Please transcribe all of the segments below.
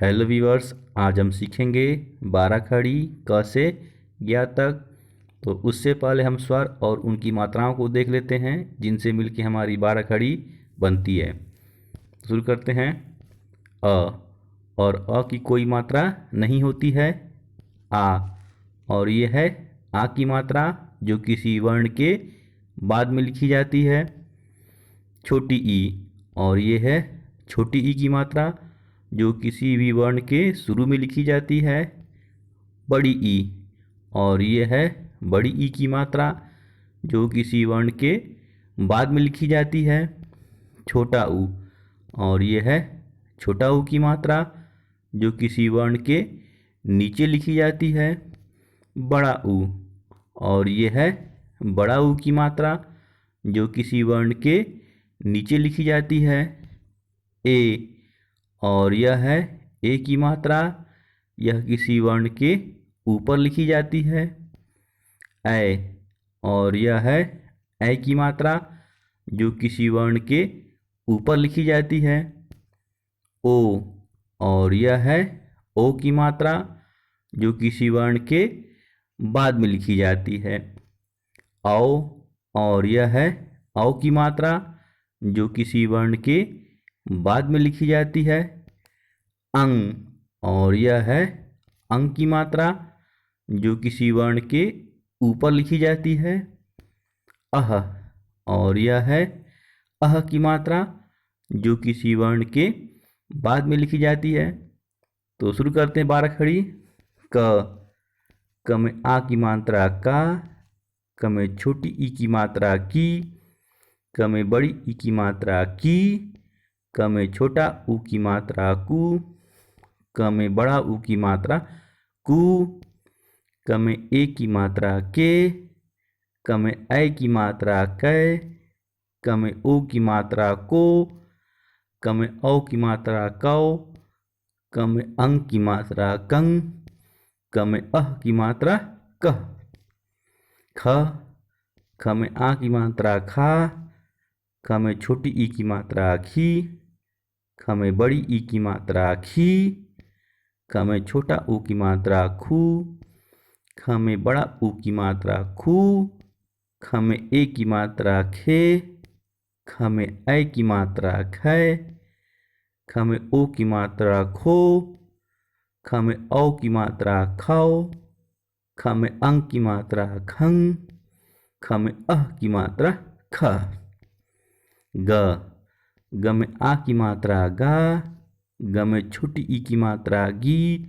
Hello viewers, आज हम सीखेंगे 12 खड़ी क से ज्ञ तक। तो उससे पहले हम स्वर और उनकी मात्राओं को देख लेते हैं जिनसे मिलकर हमारी 12 खड़ी बनती है। शुरू करते हैं। अ और अ की कोई मात्रा नहीं होती है। आ और ये है आ की मात्रा जो किसी वर्ण के बाद में लिखी जाती है। छोटी ई और ये है छोटी ई की मात्रा जो किसी भी वर्ण के शुरू में लिखी जाती है। बड़ी ई और ये है बड़ी ई की मात्रा जो किसी वर्ण के बाद में लिखी जाती है। छोटा ऊ और ये है छोटा ऊ की मात्रा जो किसी वर्ण के नीचे लिखी जाती है। बड़ा ऊ और ये है बड़ा ऊ की मात्रा जो किसी वर्ण के नीचे लिखी जाती है। ए और यह है ए की मात्रा, यह किसी वर्ण के ऊपर लिखी जाती है। ऐ और यह है ऐ की मात्रा जो किसी वर्ण के ऊपर लिखी जाती है। ओ और यह है ओ की मात्रा जो किसी वर्ण के बाद में लिखी जाती है। औ और यह है औ की मात्रा जो किसी वर्ण के बाद में लिखी जाती है। अंग और यह है अंग की मात्रा जो किसी वर्ण के ऊपर लिखी जाती है। अह और यह है अह की मात्रा जो किसी वर्ण के बाद में लिखी जाती है। तो शुरू करते हैं 12 खड़ी। क में आ की मात्रा का, क में छोटी ई की मात्रा की, क में बड़ी ई की मात्रा की, क में छोटा ऊ की मात्रा कु, क में बड़ा ऊ की मात्रा कु, क में ए की मात्रा के, क में ऐ की मात्रा कै, क में ओ की मात्रा को, क में औ की मात्रा कौ, क में अंग की मात्रा कंग, क में अह की मात्रा कह। ख में आ की मात्रा खा, ख में छोटी ई की मात्रा खी, ख में बड़ी ई की मात्रा खी, ख में छोटा ऊ की मात्रा खू, ख में बड़ा ऊ की मात्रा खू, ख में ए की मात्रा खे, ख में ऐ की मात्रा खै, ख में ओ की मात्रा खो, ख में औ की मात्रा खौ, ख में अंग की मात्रा खंग, ख में अह की मात्रा ख। ग में आ की मात्रा गा, ग में छोटी ई की मात्रा गी,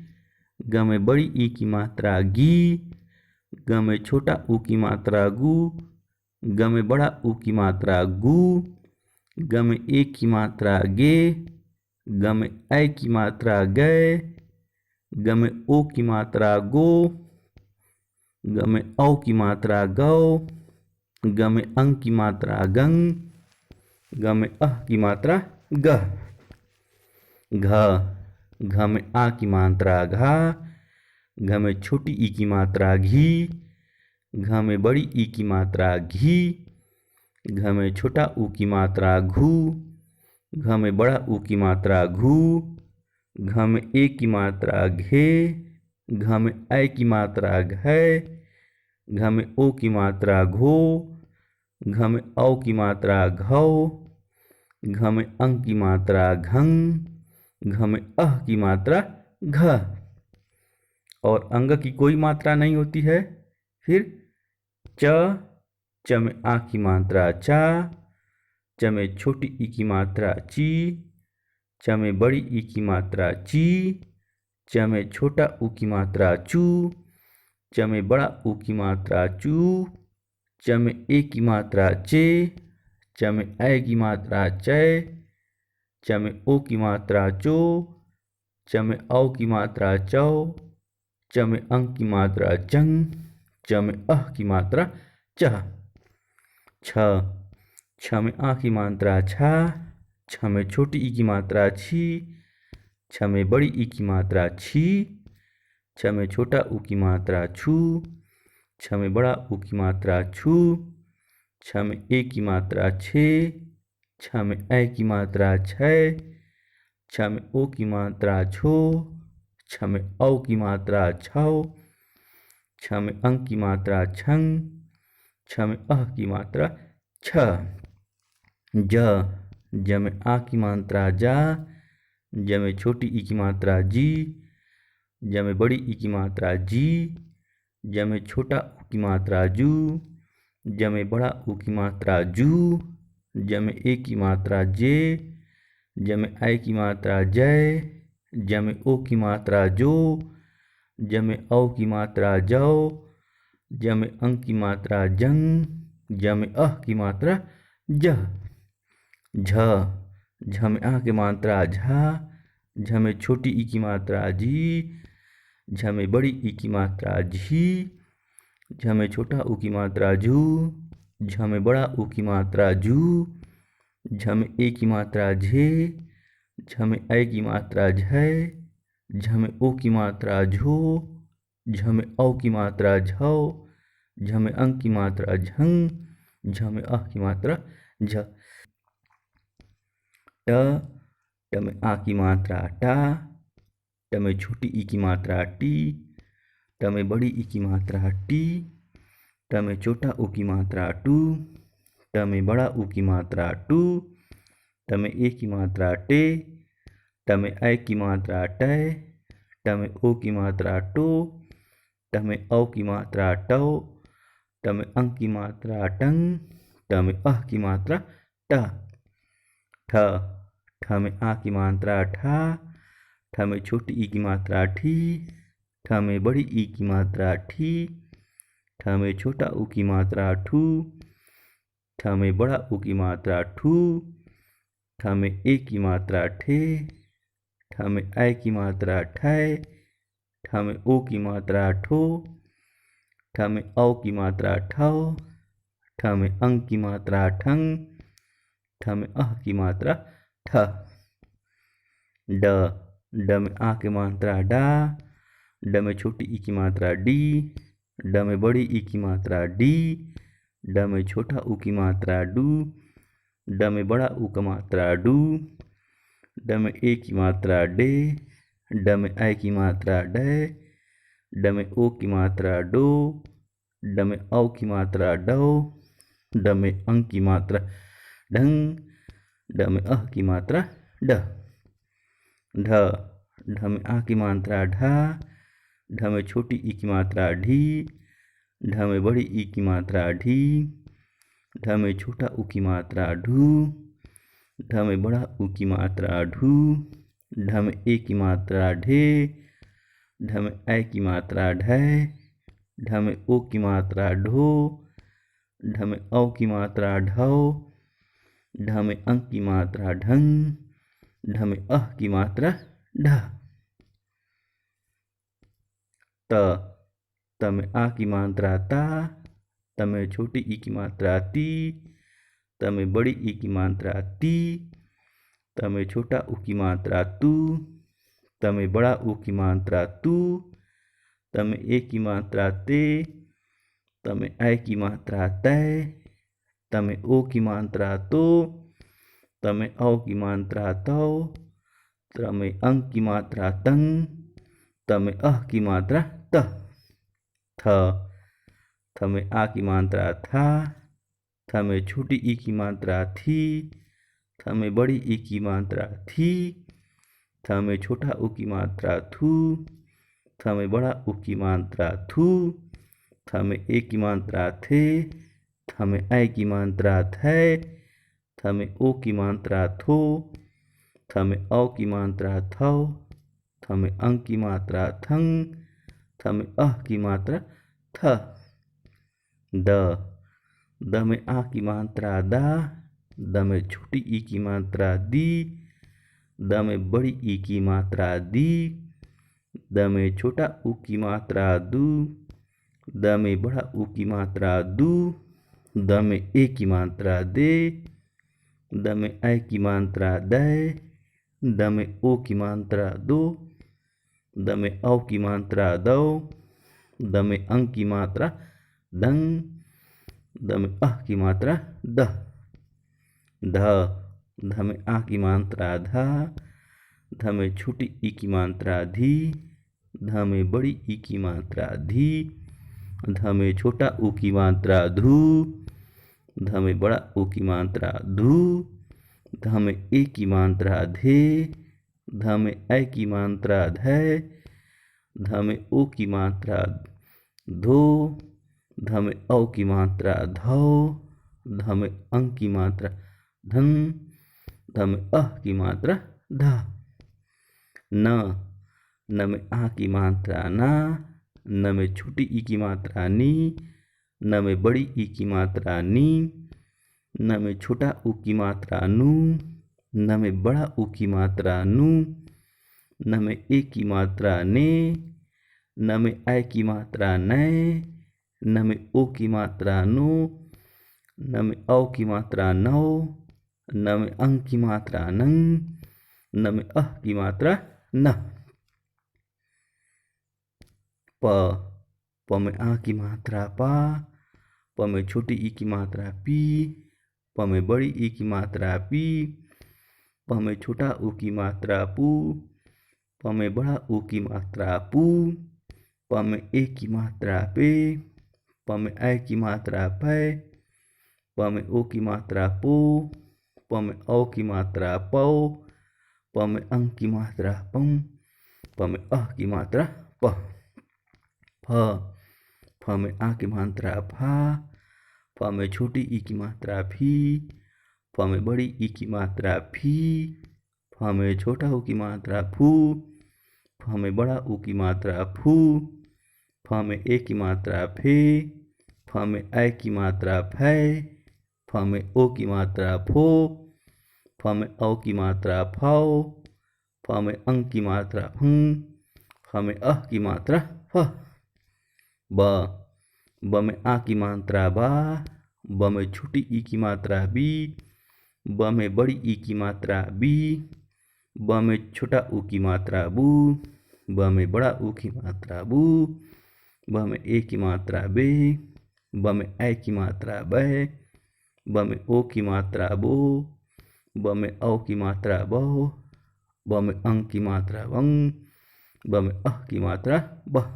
ग में बड़ी ई की मात्रा गी, ग में छोटा ऊ की मात्रा गु, ग में बड़ा ऊ की मात्रा गु, ग में ए की मात्रा गे, ग में ऐ की मात्रा गै, ग में ओ की मात्रा गो, ग में औ की मात्रा गौ, ग में अंग की मात्रा गंग, ग में अह की मात्रा गह। घ में आ की मात्रा घा, घ में छोटी ई की मात्रा घी, घ में बड़ी ई की मात्रा घी, घ में छोटा ऊ की मात्रा घू, घ में बड़ा ऊ की मात्रा घू, घ में ए की मात्रा घे, घ में ऐ की मात्रा घै, घ में ओ की मात्रा घो, घ में औ की मात्रा घौ, घ में अंग की मात्रा घंग, घ में अह की मात्रा घ। और अंग की कोई मात्रा नहीं होती है। फिर च में आ की मात्रा चा, च में छोटी ई की मात्रा ची, च में बड़ी ई की मात्रा ची, च में छोटा ऊ की मात्रा चू, च में बड़ा ऊ की मात्रा चू, च में ए की मात्रा चे, च में ऐ की मात्रा चै, च में ओ की मात्रा चो, च में औ की मात्रा चौ, च में अंग की मात्रा चंग, च में अह की मात्रा चह। छ में आ की मात्रा छा, छ में छोटी ई की मात्रा छी, छ में बड़ी ई की मात्रा छी, छ में छोटा ऊ की मात्रा छू, छ में बड़ा ऊ की मात्रा छू, छ में ए की मात्रा छे, छ में ऐ की मात्रा छै, छ में ओ की मात्रा छो, छ में औ की मात्रा छौ, छ में अंक की मात्रा छंग, छ में अह की मात्रा छ। ज में आ की मात्रा जा, ज में छोटी ई की मात्रा जी, ज में बड़ी ई की मात्रा जी, ज में छोटा ऊ की मात्रा जू, ज में बड़ा ऊ की मात्रा जू, ज में ए की मात्रा जे, ज में आई की मात्रा जय, ज में ओ की मात्रा जो, ज में औ की मात्रा जौ, ज में अंक की मात्रा जंग, ज में अह की मात्रा जह। झ में आ की मात्रा झा, झ में छोटी ई की मात्रा जी, झ में बड़ी ई की मात्रा झी, झ में छोटा ऊ की मात्रा झू, झ में बड़ा ऊ की मात्रा झू, झ में ए की मात्रा झे, झ में ऐ की मात्रा झय, झ में ओ की मात्रा झो, झ में औ की मात्रा झौ, झ में अंक की मात्रा झंग, झ में अह की मात्रा झ। ट में आ की मात्रा टा, ट में छोटी ई की मात्रा टी, ट में बड़ी ई की मात्रा टी, ट में छोटा ऊ की मात्रा टू, ट में बड़ा ऊ की मात्रा टू, ट में ए की मात्रा टे, ट में ऐ की मात्रा टय, ट में ओ की मात्रा टो, ट में औ की मात्रा टौ, ट में अंक की मात्रा टंग, ट में अह की मात्रा ट। ठ में आ की मात्रा ठा, ठ में छोटी ई की मात्रा ठी, ठ में बड़ी ई की मात्रा ठी, ठ में छोटा ऊ की मात्रा ठू, ठ में बड़ा ऊ की मात्रा ठू, ठ में ए की मात्रा ठे, ठ में ऐ की मात्रा ठय, ठ में ओ की मात्रा ठो, ठ में औ की मात्रा ठौ, ठ में अंक की मात्रा ठंग, ठ में अह की मात्रा ठ। ड में आ की मात्रा डा, ड में छोटी ई की मात्रा डी, ड में बड़ी ई की मात्रा डी, ड में छोटा ऊ की मात्रा डू, ड में बड़ा ऊ की मात्रा डू, ड में ए की मात्रा डे, ड में ऐ की मात्रा डय, ड में ओ की मात्रा डो, ड में औ की मात्रा डौ, ड में अंक की मात्रा ढंग, ड में अह की मात्रा ड। ढ में आ की मात्रा ढा, ढ में छोटी ई की मात्रा ढी, ढ में बड़ी ई की मात्रा ढी, ढ में छोटा ऊ की मात्रा ढू, ढ में बड़ा ऊ की मात्रा ढू, ढ में ए की मात्रा ढे, ढ में ऐ की मात्रा ढय, ढ में ओ की मात्रा ढो, ढ में औ की मात्रा ढौ, ढ में अंक की मात्रा ढंग, ढ में अह की मात्रा ढ। त में आ की मात्रा ता, त में छोटी ई की मात्रा ती, त में बड़ी ई की मात्रा ती, त में छोटा ऊ की मात्रा तू, त में बड़ा ऊ की मात्रा तू, त में ए की मात्रा ते, त में ऐ की मात्रा तय, त में ओ की मात्रा तो, त में औ की मात्रा तौ, त में अंक की मात्रा तंग, त में अह की मात्रा त। थ में आ की मात्रा था, थ में छोटी ई की मात्रा थी, थ में बड़ी ई की मात्रा थी, थ में छोटा ऊ की मात्रा थू, थ में बड़ा ऊ की मात्रा थू, थ में ए की मात्रा थे, थ में ऐ की मात्रा थै, थ में ओ की मात्रा थो, थ में औ की मात्रा थौ, थ में अंक की मात्रा थंग, थ में अह की मात्रा थ। द में आ की मात्रा दा, द में छोटी ई की मात्रा दी, द में बड़ी ई की मात्रा दी, द में छोटा ऊ की मात्रा दू, द में बड़ा ऊ की मात्रा दू, द में ए की मात्रा दे, द में ऐ की मात्रा दै, द में ओ की मात्रा दो, द में औ की मात्रा दौ, द में अंक की मात्रा दंग, द में अह की मात्रा द। ध में आ की मात्रा धा, ध में छोटी ई की मात्रा धी, ध में बड़ी ई की मात्रा धी, ध में छोटा ऊ की मात्रा धू, ध में बड़ा ऊ की मात्रा धू, ध में ए की मात्रा धे, ध में ऐ की मात्रा धै, ध में ओ की मात्रा धो, ध में औ की मात्रा धौ, ध में अंग की मात्रा धन, ध में अह की मात्रा धा। न में आ की मात्रा ना, न में छोटी ई की मात्रा नी, न में बड़ी ई की मात्रा नी, न में छोटा ऊ की मात्रा नू, न में बड़ा ऊ की मात्रा नू, न में ए की मात्रा ने, न में ऐ की मात्रा नै, न में ओ की मात्रा नो, न में औ की मात्रा नौ, न में अंग की मात्रा नंग, न में अह की मात्रा न। प में आ की मात्रा पा, प में छोटी ई की मात्रा पी, प में बड़ी ई की मात्रा पी, प में छोटा ऊ की मात्रा पू, प में बड़ा ऊ की मात्रा पू, प में ए की मात्रा पे, प में ऐ की मात्रा पै, प में ओ की मात्रा पो, प में औ की मात्रा पौ, प में अंग की मात्रा पं, प में अह की मात्रा प। फ में आ की मात्रा फा, फ में छोटी ई की मात्रा फी, फ में बड़ी ई की मात्रा फी, फ में छोटा ऊ की मात्रा फू, फ में बड़ा ऊ की मात्रा फू, फ में ए की मात्रा फे, फ में ऐ की मात्रा फै, फ में ओ की मात्रा फो, फ में औ की मात्रा फौ, फ में अंग की मात्रा फं, फ में अह की मात्रा फ। ब में आ की मात्रा बा, ब में छोटी ई की मात्रा बी, ब में बड़ी ई की मात्रा बी, ब में छोटा ऊ की मात्रा बू, ब में बड़ा ऊ की मात्रा बू, ब में ए की मात्रा बे, ब में ऐ की मात्रा बै, ब में ओ की मात्रा बो, ब में औ की मात्रा बौ, ब में अंग की मात्रा वंग, ब में अह की मात्रा बह।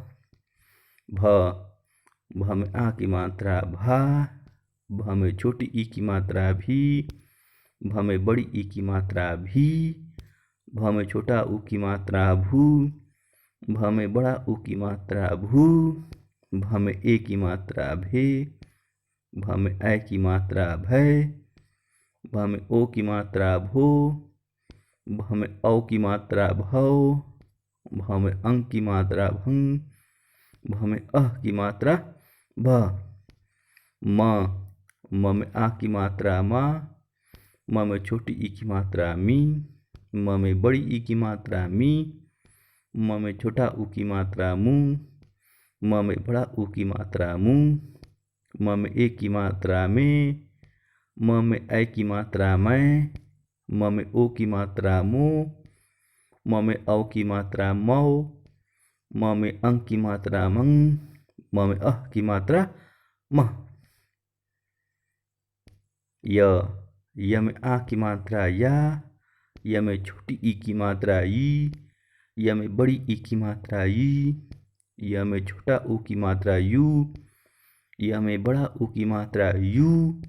भ में आ की मात्रा भा, भ में छोटी ई की मात्रा भी, भ में बड़ी ई की मात्रा भी, भ में छोटा ऊ की मात्रा भू, भ में बड़ा ऊ की मात्रा भू, भ में ए की मात्रा भे, भ में ऐ की मात्रा भै, भ में ओ की मात्रा भो, भ में औ की मात्रा भौ, भ में अंग की मात्रा भंग, भ में अह की मात्रा भ। म में आ की मात्रा मा, म में छोटी ई की मात्रा मी, म में बड़ी ई की मात्रा मी, म में छोटा ऊ की मात्रा मू, म में बड़ा ऊ की मात्रा मू, म में ए की मात्रा में, म में ऐ की मात्रा मैं, म में ओ की मात्रा मो, म में औ की मात्रा मौ, म में अंग की मात्रा मंग, म में अह की मात्रा मह। य में आ की मात्रा या, य में छोटी ई की मात्रा ई, य में बड़ी ई की मात्रा ई, य में छोटा ऊ की मात्रा यू, य में बड़ा ऊ की मात्रा यू,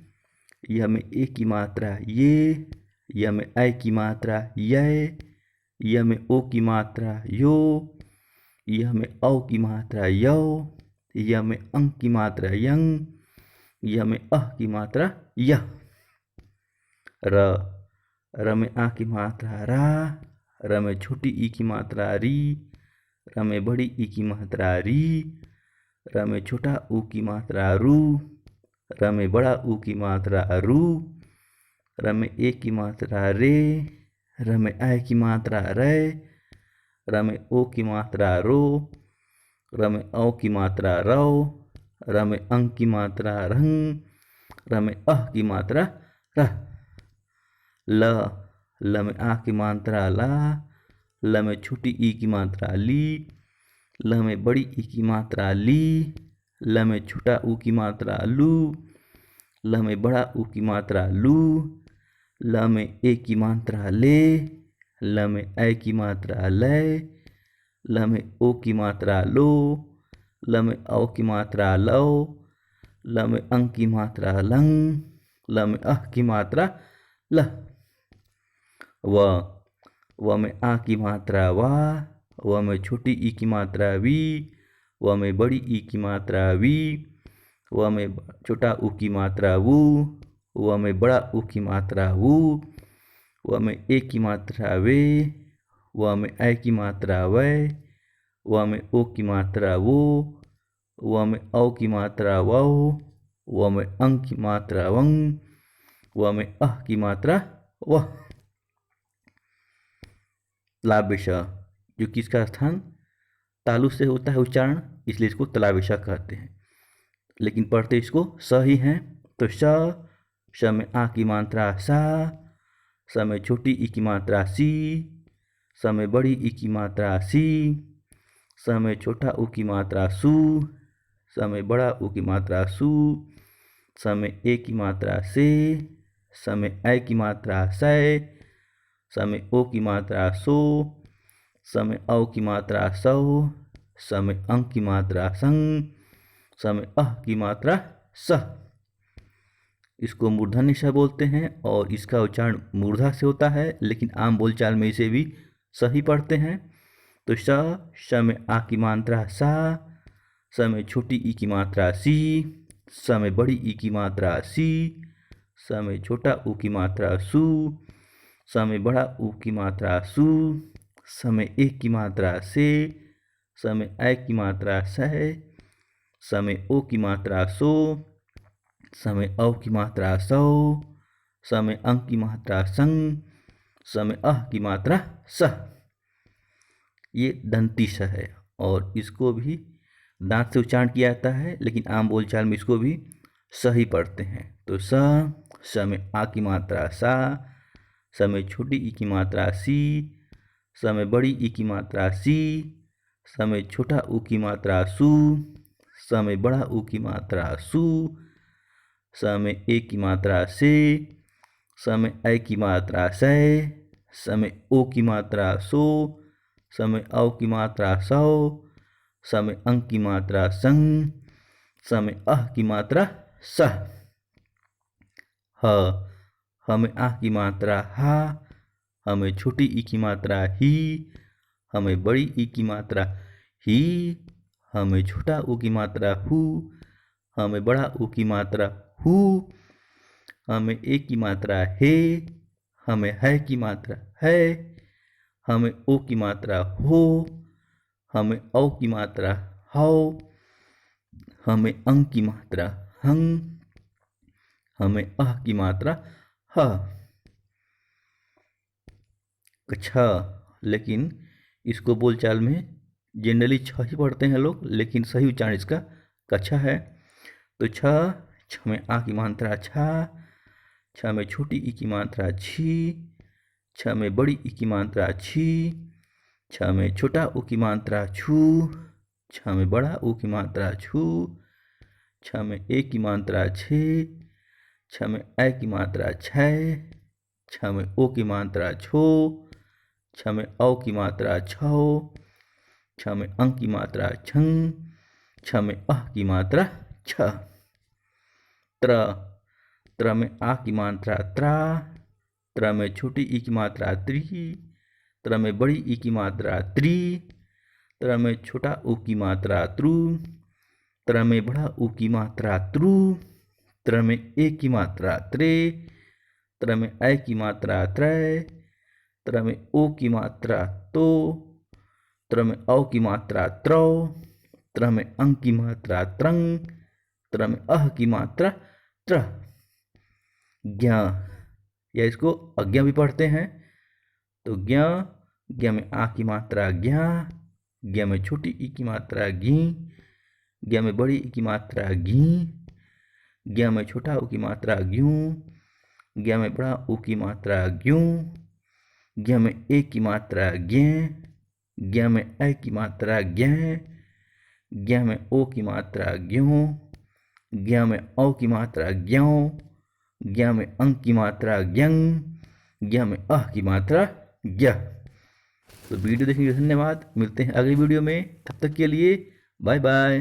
य में ए की मात्रा ये, य में ऐ की मात्रा यै, य में ओ की मात्रा यो, य में औ की मात्रा यौ, य में अंग की मात्रा यंग, य में अह की मात्रा यह। र में आ की मात्रा रा, र में छोटी ई की मात्रा री, र में बड़ी ई की मात्रा री, र में छोटा ऊ की मात्रा रू, र में बड़ा ऊ की मात्रा रू, र में ए की मात्रा रे, र में ऐ की मात्रा रै, र में ओ की मात्रा रो, र में औ की मात्रा रौ, र में अंग की मात्रा रंग, र में अह की मात्रा रह। ल में आ की मात्रा ला, ल में छोटी ई की मात्रा ली, ल में बड़ी ई की मात्रा ली, ल में छोटा ऊ की मात्रा लू, ल में बड़ा ऊ की मात्रा लू, ल में ए की मात्रा ले, ल में ऐ की मात्रा लय, ल में ओ की मात्रा लो, ल में औ की मात्रा लो, ल में अंग की मात्रा लंग, ल में अह की मात्रा ल। व में आ की मात्रा वा, व में छोटी ई की मात्रा वी, व में बड़ी ई की मात्रा वी, व में छोटा ऊ की मात्रा वू, व में बड़ा ऊ की मात्रा वू, व में ए की मात्रा वे, व में ऐ की मात्रा वै, व में ओ की मात्रा वो, व में औ की मात्रा वौ, व में अंग की मात्रा वंग, व में अह की मात्रा वह। तलाबिशा, जो कि इसका स्थान तालु से होता है उच्चारण, इसलिए इसको तलाबिशा कहते हैं, लेकिन पढ़ते इसको स ही हैं। तो श में आ की मात्रा सा, स में छोटी ई की मात्रा सी, स में बड़ी ई की मात्रा सी, स में छोटा ऊ की मात्रा सू, स में बड़ा ऊ की मात्रा सू, स में ए की मात्रा से, स में ऐ की मात्रा सै, स में ओ की मात्रा सो, स में औ की मात्रा सौ, स में अंग की मात्रा संग, स में अह की मात्रा सह। इसको मूर्धन्य श बोलते हैं और इसका उच्चारण मूर्धा से होता है, लेकिन आम बोलचाल में इसे भी स ही पढ़ते हैं। तो श में आ की मात्रा सा, स में छोटी ई की मात्रा सी, स में बड़ी ई की मात्रा सी, स में छोटा ऊ की मात्रा सू, स में बड़ा ऊ की मात्रा सू, स में ए की मात्रा से, स में ऐ की मात्रा सै, स में ओ की मात्रा सो, स में औ की मात्रा सौ, स में अंग की मात्रा संग, स में अह की मात्रा सह। ये दंती स है और इसको भी दांत से उच्चारण किया जाता है, लेकिन आम बोलचाल में इसको भी स ही पढ़ते हैं। तो स में आ की मात्रा सा, स में छोटी ई की मात्रा सी, स में बड़ी ई की मात्रा सी, स में छोटा ऊ की मात्रा सू, स में बड़ा ऊ की मात्रा सू, स में ए की मात्रा से, स में ऐ की मात्रा सै, स में ओ की मात्रा सो, स में औ की मात्रा सौ, स में अंग की मात्रा संग, स में अह की मात्रा सह। ह में आ की मात्रा हा, ह में छोटी ई की मात्रा ही, ह में बड़ी ई की मात्रा ही, ह में छोटा ऊ की मात्रा हु, ह में बड़ा ऊ की मात्रा हु, ह में ए की मात्रा हे, ह में है की मात्रा है, ह में ओ की मात्रा हो, ह में औ की मात्रा हौ, ह में अंग की मात्रा हंग, ह में अह की मात्रा ह। छ, लेकिन इसको बोलचाल में जनरली छ ही पढ़ते हैं लोग, लेकिन सही उच्चारण इसका कच्छा है। तो छ में आ की मात्रा छा, छ में छोटी ई की मात्रा छी, छ में बड़ी ई की मात्रा छी, छ में छोटा ऊ की मात्रा छू, छ में बड़ा ऊ की मात्रा छू, छ में ए की मात्रा छे, छ में ऐ की मात्रा छै, छ में ओ की मात्रा छो, छ में औ की मात्रा छौ, छ में अंग की मात्रा छंग, छ में अह की मात्रा छ। त्र में आ की मात्रा त्रा, त्र में छोटी ई की मात्रा त्रि, त्र में बड़ी ई की मात्रा त्रि, त्र में छोटा ऊ की मात्रा त्रु, त्र में बड़ा ऊ की मात्रा त्रु, त्र में ए की मात्रा त्रे, त्र में ऐ की मात्रा त्रै, त्र में ओ की मात्रा तो, त्र में औ की मात्रा त्रौ, त्र में अंग की मात्रा त्रंग, त्र में अह की मात्रा त्र। ज्ञ, या इसको अज्ञा भी पढ़ते हैं। तो ज्ञ में आ की मात्रा ज्ञा, ज्ञ में छोटी ई की मात्रा घी, ज्ञ में बड़ी ई की मात्रा घी, ज्ञ में छोटा ऊ की मात्रा ग्यूं, ज्ञ में बड़ा ऊ की मात्रा ग्यूं, ज्ञ में ए की मात्रा ज्ञ, ज्ञ में ऐ की मात्रा ज्ञ, ज्ञ में ओ की मात्रा ग्यों, ज्ञ में औ की मात्रा ग्यों, ज्ञ में अंग की मात्रा ज्ञंग, ज्ञ में अह की मात्रा गया। तो वीडियो देखने के लिए धन्यवाद, मिलते हैं अगली वीडियो में, तब तक के लिए बाय बाय।